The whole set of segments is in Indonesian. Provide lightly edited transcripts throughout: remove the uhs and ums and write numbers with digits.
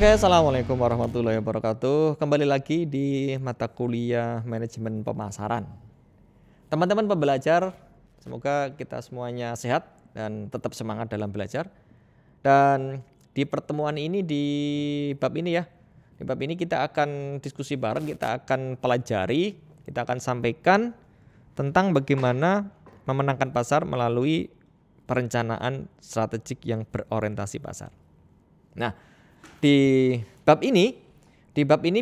Oke, assalamualaikum warahmatullahi wabarakatuh. Kembali lagi di mata kuliah manajemen pemasaran. Teman-teman pembelajar, semoga kita semuanya sehat dan tetap semangat dalam belajar. Dan di pertemuan ini, di bab ini ya, di bab ini kita akan diskusi bareng, kita akan pelajari, kita akan sampaikan tentang bagaimana memenangkan pasar melalui perencanaan strategik yang berorientasi pasar. Nah, di bab ini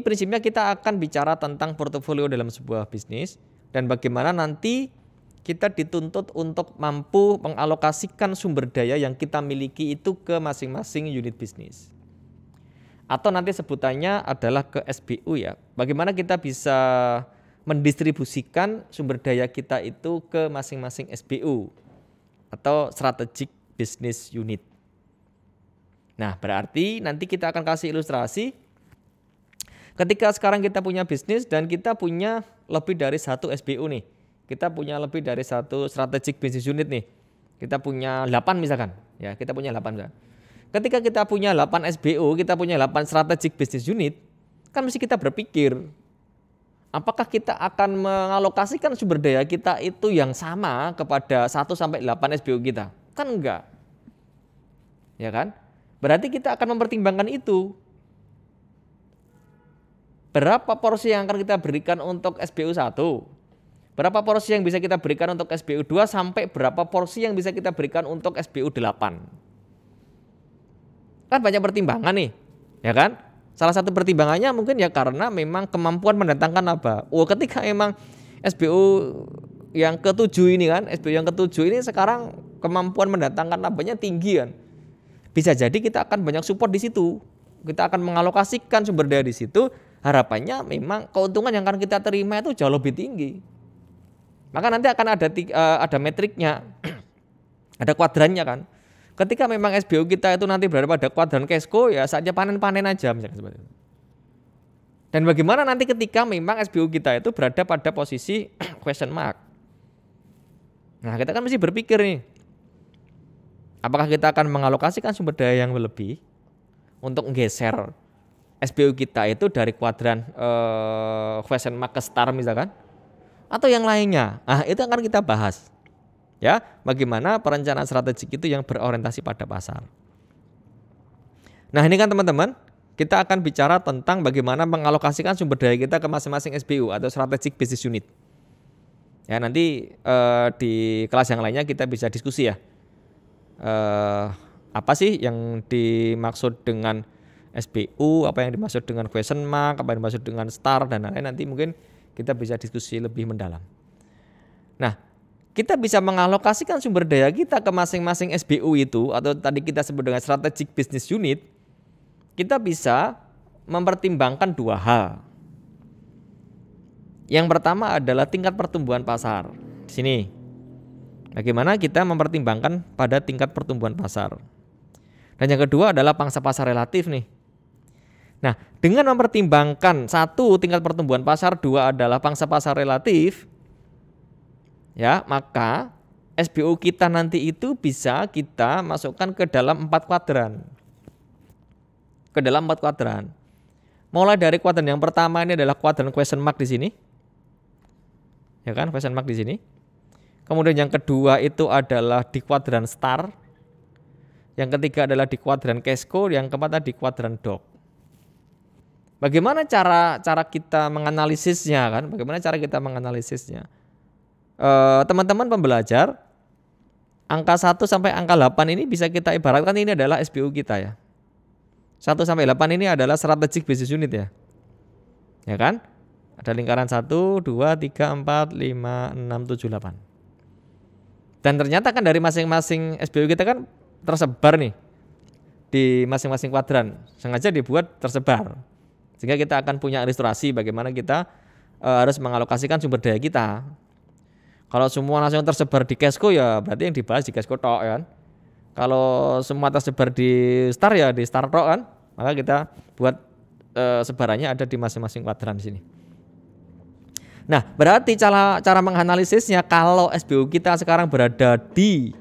prinsipnya kita akan bicara tentang portofolio dalam sebuah bisnis dan bagaimana nanti kita dituntut untuk mampu mengalokasikan sumber daya yang kita miliki itu ke masing-masing unit bisnis. Atau nanti sebutannya adalah ke SBU ya. Bagaimana kita bisa mendistribusikan sumber daya kita itu ke masing-masing SBU atau strategic business unit. Nah, berarti nanti kita akan kasih ilustrasi ketika sekarang kita punya bisnis dan kita punya lebih dari satu SBU nih. Kita punya lebih dari satu strategic business unit nih. Kita punya 8 misalkan. Ya, kita punya 8 misalkan. Ketika kita punya 8 SBU, kita punya 8 strategic business unit, kan mesti kita berpikir apakah kita akan mengalokasikan sumber daya kita itu yang sama kepada 1 sampai 8 SBU kita? Kan enggak. Ya kan? Berarti kita akan mempertimbangkan itu. Berapa porsi yang akan kita berikan untuk SBU 1? Berapa porsi yang bisa kita berikan untuk SBU 2 sampai berapa porsi yang bisa kita berikan untuk SBU 8? Kan banyak pertimbangan nih, ya kan? Salah satu pertimbangannya mungkin ya karena memang kemampuan mendatangkan laba. Ketika emang SBU yang ke-7 ini kan, SBU yang ke-7 ini sekarang kemampuan mendatangkan labanya tinggi kan. Bisa jadi kita akan banyak support di situ. Kita akan mengalokasikan sumber daya di situ. Harapannya memang keuntungan yang akan kita terima itu jauh lebih tinggi. Maka nanti akan ada metriknya, ada kuadrannya kan. Ketika memang SBU kita itu nanti berada pada kuadran cashflow ya saatnya panen-panen aja misalnya seperti itu. Dan bagaimana nanti ketika memang SBU kita itu berada pada posisi question mark. Nah, kita kan mesti berpikir nih. Apakah kita akan mengalokasikan sumber daya yang lebih untuk menggeser SBU kita itu dari kuadran question mark ke star misalkan, atau yang lainnya? Nah, itu akan kita bahas. Ya, bagaimana perencanaan strategik itu yang berorientasi pada pasar. Nah, ini kan teman-teman, kita akan bicara tentang bagaimana mengalokasikan sumber daya kita ke masing-masing SBU atau strategic business unit. Ya, nanti di kelas yang lainnya kita bisa diskusi ya. Apa sih yang dimaksud dengan SBU, apa yang dimaksud dengan question mark, apa yang dimaksud dengan star dan lain-lain, nanti mungkin kita bisa diskusi lebih mendalam. Nah, kita bisa mengalokasikan sumber daya kita ke masing-masing SBU itu atau tadi kita sebut dengan strategic business unit. Kita bisa mempertimbangkan 2 hal. Yang pertama adalah tingkat pertumbuhan pasar. Di sini bagaimana kita mempertimbangkan pada tingkat pertumbuhan pasar. Dan yang kedua adalah pangsa pasar relatif nih. Nah, dengan mempertimbangkan 1 tingkat pertumbuhan pasar, 2 adalah pangsa pasar relatif, ya, maka SBU kita nanti itu bisa kita masukkan ke dalam 4 kuadran. Ke dalam 4 kuadran. Mulai dari kuadran yang pertama ini adalah kuadran question mark di sini. Ya kan, question mark di sini. Kemudian yang kedua itu adalah di kuadran star. Yang ketiga adalah di kuadran cashflow, yang keempat di kuadran dog. Bagaimana cara kita menganalisisnya kan? Bagaimana cara kita menganalisisnya? Teman-teman pembelajar, angka 1 sampai angka 8 ini bisa kita ibaratkan ini adalah SBU kita ya. 1 sampai 8 ini adalah strategic business unit ya. Ya kan? Ada lingkaran 1, 2, 3, 4, 5, 6, 7, 8. Dan ternyata kan dari masing-masing SBU kita kan tersebar nih di masing-masing kuadran. Sengaja dibuat tersebar. Sehingga kita akan punya ilustrasi bagaimana kita harus mengalokasikan sumber daya kita. Kalau semua langsung tersebar di cashflow ya berarti yang dibahas di cashflow tok kan. Kalau semua tersebar di star ya di star tok kan. Maka kita buat sebarannya ada di masing-masing kuadran di sini. Nah, berarti cara menganalisisnya kalau SBU kita sekarang berada di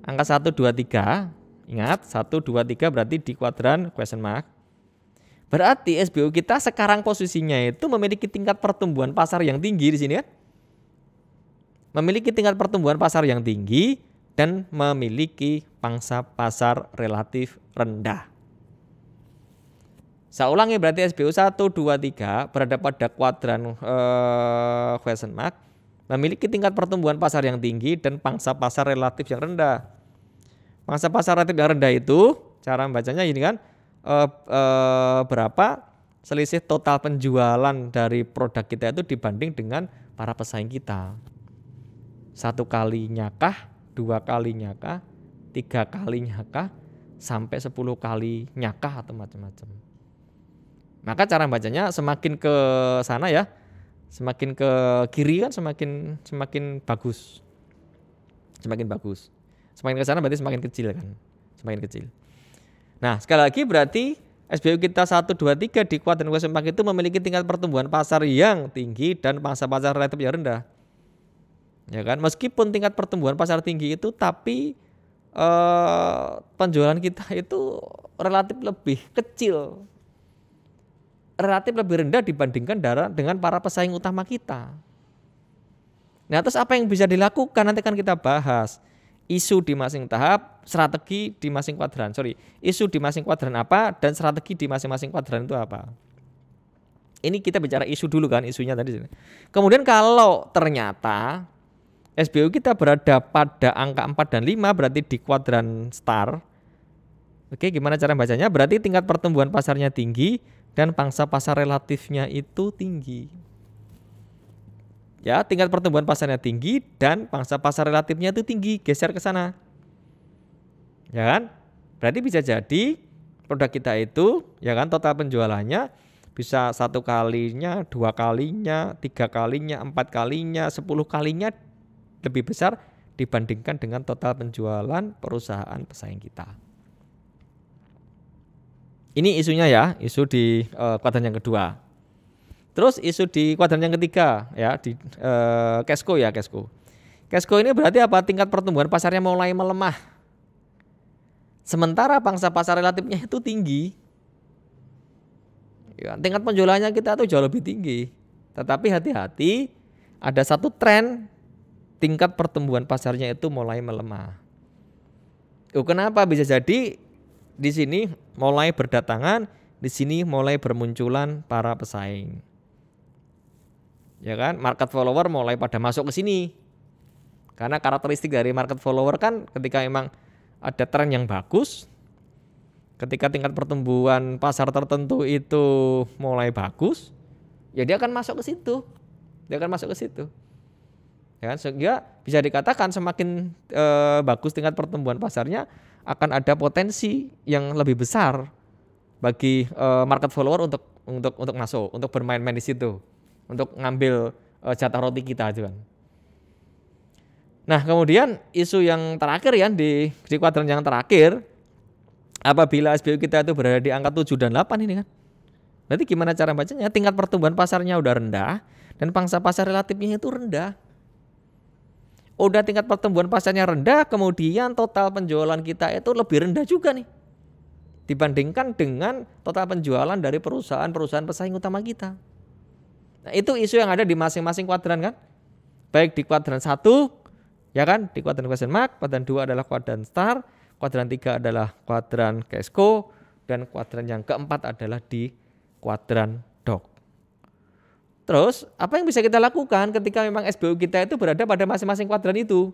angka 1, 2, 3. Ingat, 1, 2, 3 berarti di kuadran question mark. Berarti SBU kita sekarang posisinya itu memiliki tingkat pertumbuhan pasar yang tinggi di sini kan? Memiliki tingkat pertumbuhan pasar yang tinggi dan memiliki pangsa pasar relatif rendah. Saya ulangi, berarti SBU 1, 2, 3 berada pada kuadran question mark, memiliki tingkat pertumbuhan pasar yang tinggi dan pangsa pasar relatif yang rendah. Pangsa pasar relatif yang rendah itu cara membacanya ini kan, berapa selisih total penjualan dari produk kita itu dibanding dengan para pesaing kita. 1 kalinya kah, 2 kalinya kah, 3 kalinya kah, sampai 10 kalinya kah atau macam-macam. Maka cara bacanya semakin ke sana ya, semakin ke kiri kan semakin bagus. Semakin bagus. Semakin ke sana berarti semakin kecil kan. Semakin kecil. Nah, sekali lagi berarti SBU kita 1, 2, 3 di kuadran question mark itu memiliki tingkat pertumbuhan pasar yang tinggi dan pangsa pasar relatif yang rendah. Ya kan? Meskipun tingkat pertumbuhan pasar tinggi itu, tapi penjualan kita itu relatif lebih kecil. Relatif lebih rendah dibandingkan dengan para pesaing utama kita. Nah, terus apa yang bisa dilakukan nanti kan kita bahas. Isu di masing tahap, strategi di masing kuadran. Isu di masing kuadran apa dan strategi di masing-masing kuadran itu apa. Ini kita bicara isu dulu kan, isunya tadi. Kemudian kalau ternyata SBU kita berada pada angka 4 dan 5 berarti di kuadran star. Oke, gimana cara bacanya? Berarti tingkat pertumbuhan pasarnya tinggi dan pangsa pasar relatifnya itu tinggi. Ya, tingkat pertumbuhan pasarnya tinggi dan pangsa pasar relatifnya itu tinggi. Geser ke sana. Ya kan? Berarti bisa jadi produk kita itu, ya kan, total penjualannya bisa 1 kalinya, 2 kalinya, 3 kalinya, 4 kalinya, 10 kalinya lebih besar dibandingkan dengan total penjualan perusahaan pesaing kita. Ini isunya ya, isu di kuadran yang kedua. Terus isu di kuadran yang ketiga ya, di Cashco ya, Cashco. Cashco ini berarti apa? Tingkat pertumbuhan pasarnya mulai melemah. Sementara pangsa pasar relatifnya itu tinggi. Ya, tingkat penjualannya kita tuh jauh lebih tinggi. Tetapi hati-hati, ada satu tren tingkat pertumbuhan pasarnya itu mulai melemah. Kenapa? Bisa jadi di sini mulai berdatangan, di sini mulai bermunculan para pesaing. Ya kan, market follower mulai pada masuk ke sini. Karena karakteristik dari market follower kan ketika memang ada tren yang bagus, ketika tingkat pertumbuhan pasar tertentu itu mulai bagus, ya dia akan masuk ke situ. Dia akan masuk ke situ. Ya kan, sehingga bisa dikatakan semakin bagus tingkat pertumbuhan pasarnya, akan ada potensi yang lebih besar bagi market follower untuk masuk, untuk bermain-main di situ, untuk ngambil jatah roti kita juga. Nah, kemudian isu yang terakhir ya di kuadran yang terakhir, apabila SBU kita itu berada di angka 7 dan 8 ini kan. Berarti gimana cara bacanya? Tingkat pertumbuhan pasarnya udah rendah dan pangsa pasar relatifnya itu rendah. Udah tingkat pertumbuhan pasarnya rendah, kemudian total penjualan kita itu lebih rendah juga nih dibandingkan dengan total penjualan dari perusahaan-perusahaan pesaing utama kita. Nah, itu isu yang ada di masing-masing kuadran kan. Baik di kuadran 1 ya kan, di kuadran question mark, kuadran 2 adalah kuadran star, kuadran 3 adalah kuadran Cashco, dan kuadran yang keempat adalah di kuadran dog. Terus apa yang bisa kita lakukan ketika memang SBU kita itu berada pada masing-masing kuadran itu?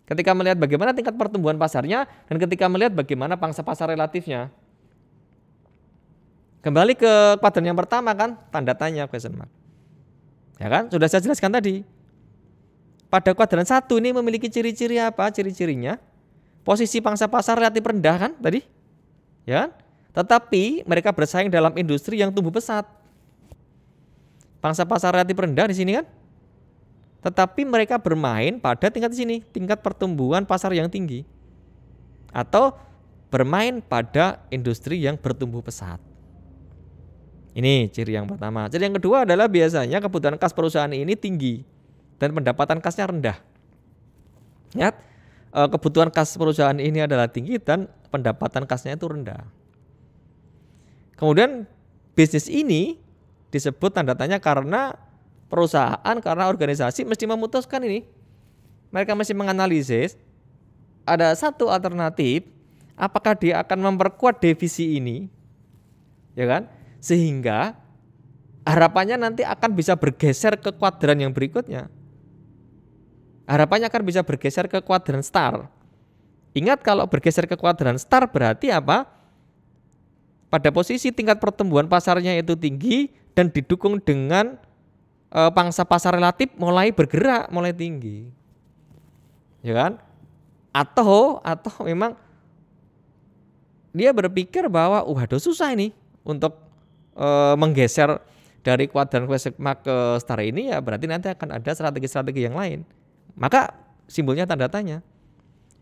Ketika melihat bagaimana tingkat pertumbuhan pasarnya dan ketika melihat bagaimana pangsa pasar relatifnya. Kembali ke kuadran yang pertama kan, tanda tanya question mark. Ya kan, sudah saya jelaskan tadi. Pada kuadran 1 ini memiliki ciri-ciri apa? Ciri-cirinya posisi pangsa pasar relatif rendah kan tadi? Ya kan? Tetapi mereka bersaing dalam industri yang tumbuh pesat. Pangsa pasar relatif rendah di sini kan? Tetapi mereka bermain pada tingkat di sini, tingkat pertumbuhan pasar yang tinggi. Atau bermain pada industri yang bertumbuh pesat. Ini ciri yang pertama. Ciri yang kedua adalah biasanya kebutuhan kas perusahaan ini tinggi dan pendapatan kasnya rendah. Lihat, kebutuhan kas perusahaan ini adalah tinggi dan pendapatan kasnya itu rendah. Kemudian bisnis ini disebut tanda tanya karena perusahaan, karena organisasi mesti memutuskan ini. Mereka mesti menganalisis ada satu alternatif, apakah dia akan memperkuat divisi ini, ya kan? Sehingga harapannya nanti akan bisa bergeser ke kuadran yang berikutnya. Harapannya akan bisa bergeser ke kuadran star. Ingat, kalau bergeser ke kuadran star berarti apa? Pada posisi tingkat pertumbuhan pasarnya itu tinggi dan didukung dengan pangsa pasar relatif mulai bergerak, mulai tinggi. Ya kan? Atau memang dia berpikir bahwa waduh susah ini untuk menggeser dari kuadran sigma ke star ini, ya berarti nanti akan ada strategi-strategi yang lain. Maka simbolnya tanda tanya.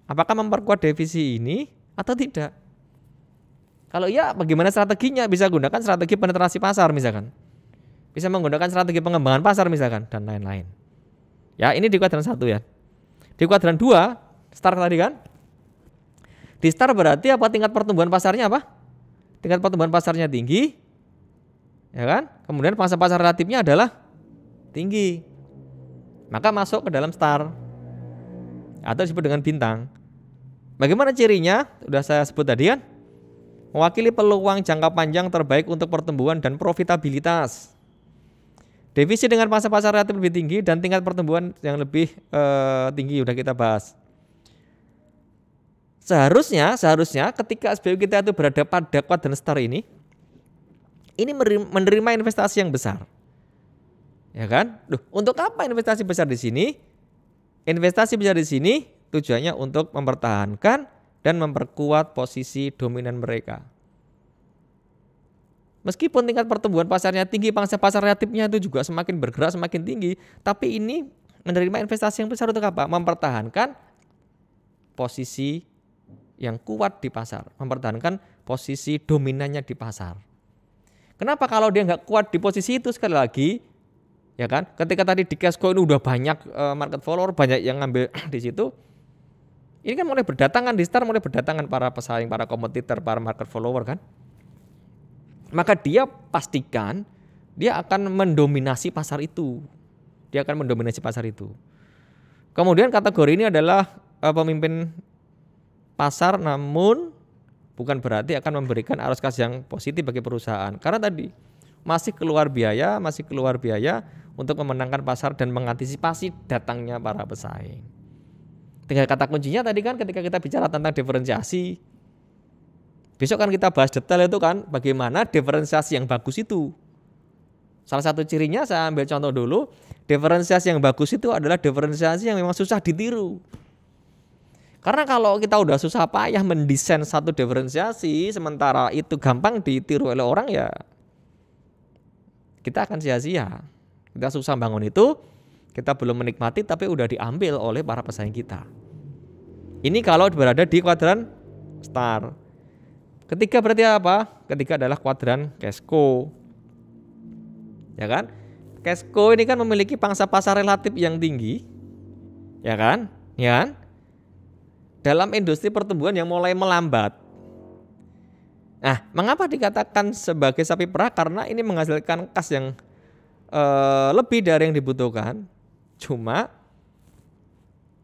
Apakah memperkuat divisi ini atau tidak? Kalau iya, bagaimana strateginya? Bisa gunakan strategi penetrasi pasar misalkan. Bisa menggunakan strategi pengembangan pasar misalkan, dan lain-lain. Ya, ini di kuadran 1 ya. Di kuadran 2, star tadi kan? Di star berarti apa? Tingkat pertumbuhan pasarnya apa? Tingkat pertumbuhan pasarnya tinggi, ya kan? Kemudian pangsa pasar relatifnya adalah tinggi. Maka masuk ke dalam star atau disebut dengan bintang. Bagaimana cirinya? Sudah saya sebut tadi kan? Mewakili peluang jangka panjang terbaik untuk pertumbuhan dan profitabilitas. Divisi dengan pangsa pasar relatif lebih tinggi dan tingkat pertumbuhan yang lebih tinggi sudah kita bahas. Seharusnya ketika SBU kita itu berada pada kuadran star ini menerima investasi yang besar. Ya kan? Untuk apa investasi besar di sini? Investasi besar di sini tujuannya untuk mempertahankan dan memperkuat posisi dominan mereka. Meskipun tingkat pertumbuhan pasarnya tinggi, pangsa pasar relatifnya itu juga semakin bergerak, semakin tinggi, tapi ini menerima investasi yang besar untuk apa? Mempertahankan posisi yang kuat di pasar, mempertahankan posisi dominannya di pasar. Kenapa kalau dia nggak kuat di posisi itu? Sekali lagi, ya kan? Ketika tadi di Cashco ini udah banyak market follower, banyak yang ngambil di situ. Ini kan mulai berdatangan di star, mulai berdatangan para pesaing, para kompetitor, para market follower kan. Maka dia pastikan dia akan mendominasi pasar itu. Dia akan mendominasi pasar itu. Kemudian kategori ini adalah pemimpin pasar, namun bukan berarti akan memberikan arus kas yang positif bagi perusahaan. Karena tadi masih keluar biaya untuk memenangkan pasar dan mengantisipasi datangnya para pesaing. Tinggal kata kuncinya tadi kan ketika kita bicara tentang diferensiasi. Besok kan kita bahas detail itu kan bagaimana diferensiasi yang bagus itu. Salah satu cirinya saya ambil contoh dulu, diferensiasi yang bagus itu adalah diferensiasi yang memang susah ditiru. Karena kalau kita udah susah payah mendesain satu diferensiasi sementara itu gampang ditiru oleh orang, ya kita akan sia-sia. Kita susah bangun itu, kita belum menikmati tapi udah diambil oleh para pesaing kita. Ini kalau berada di kuadran star. Ketiga berarti apa? Ketiga adalah kuadran Cashco. Ya kan? Cashco ini kan memiliki pangsa pasar relatif yang tinggi. Ya kan? Ya kan? Dalam industri pertumbuhan yang mulai melambat. Nah, mengapa dikatakan sebagai sapi perah? Karena ini menghasilkan kas yang lebih dari yang dibutuhkan. Cuma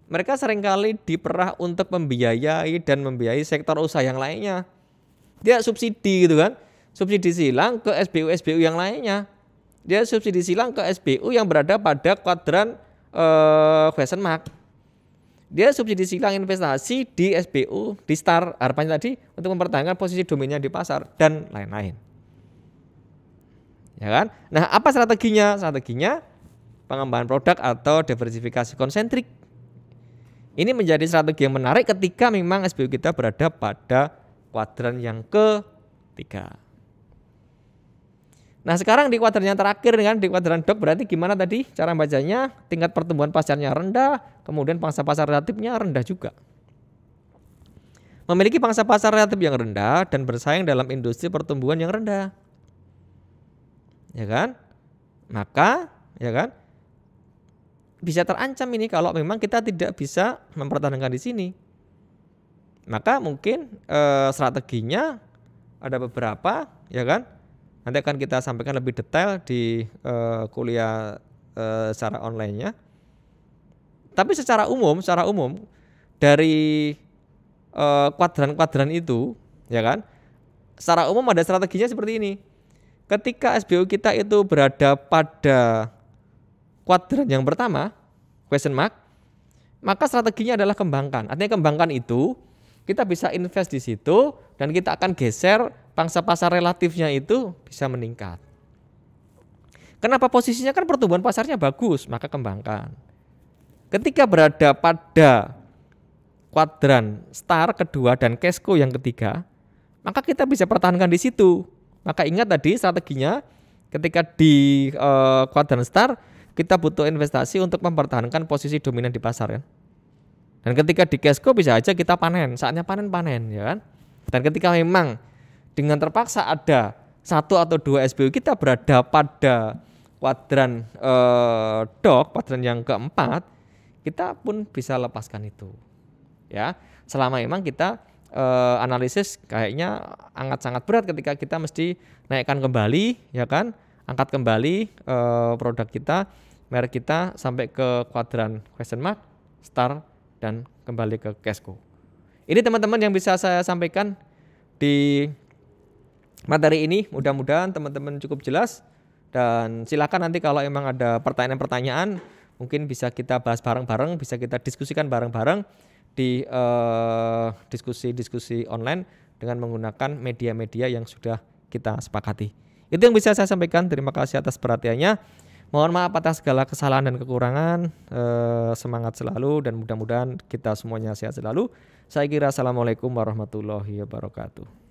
mereka seringkali diperah untuk membiayai dan membiayai sektor usaha yang lainnya. Dia subsidi gitu kan. Subsidi silang ke SBU-SBU yang lainnya. Dia subsidi silang ke SBU yang berada pada kuadran question mark. Dia subsidi silang investasi di SBU, di star, harapannya tadi untuk mempertahankan posisi dominannya di pasar dan lain-lain. Ya kan? Nah, apa strateginya? Strateginya pengembangan produk atau diversifikasi konsentrik. Ini menjadi strategi yang menarik ketika memang SBU kita berada pada kuadran yang ketiga. Nah, sekarang di kuadran yang terakhir kan, di kuadran DOC berarti gimana tadi cara bacanya? Tingkat pertumbuhan pasarnya rendah, kemudian pangsa pasar relatifnya rendah juga. Memiliki pangsa pasar relatif yang rendah dan bersaing dalam industri pertumbuhan yang rendah. Ya kan? Maka, ya kan? Bisa terancam ini kalau memang kita tidak bisa mempertahankan di sini. Maka mungkin strateginya ada beberapa, ya kan? Nanti akan kita sampaikan lebih detail di kuliah secara online-nya. Tapi secara umum dari kuadran-kuadran itu, ya kan? Secara umum ada strateginya seperti ini. Ketika SBO kita itu berada pada kuadran yang pertama, question mark, maka strateginya adalah kembangkan. Artinya kembangkan itu kita bisa invest di situ dan kita akan geser pangsa pasar relatifnya itu bisa meningkat. Kenapa posisinya kan pertumbuhan pasarnya bagus, maka kembangkan. Ketika berada pada kuadran star kedua dan cashco yang ketiga, maka kita bisa pertahankan di situ. Maka ingat tadi strateginya ketika di kuadran star kita butuh investasi untuk mempertahankan posisi dominan di pasar kan. Dan ketika di cashco bisa aja kita panen, saatnya panen ya kan. Dan ketika memang dengan terpaksa ada satu atau dua SBU kita berada pada kuadran kuadran yang keempat, kita pun bisa lepaskan itu. Ya, selama memang kita analisis kayaknya sangat berat ketika kita mesti naikkan kembali, ya kan, angkat kembali produk kita, merek kita sampai ke kuadran question mark, star, dan kembali ke cashco. Ini teman-teman yang bisa saya sampaikan di materi ini. Mudah-mudahan teman-teman cukup jelas, dan silakan nanti kalau memang ada pertanyaan-pertanyaan mungkin bisa kita bahas bareng-bareng, bisa kita diskusikan bareng-bareng di diskusi-diskusi online dengan menggunakan media-media yang sudah kita sepakati. Itu yang bisa saya sampaikan. Terima kasih atas perhatiannya. Mohon maaf atas segala kesalahan dan kekurangan. Semangat selalu dan mudah-mudahan kita semuanya sehat selalu. Saya kira assalamualaikum warahmatullahi wabarakatuh.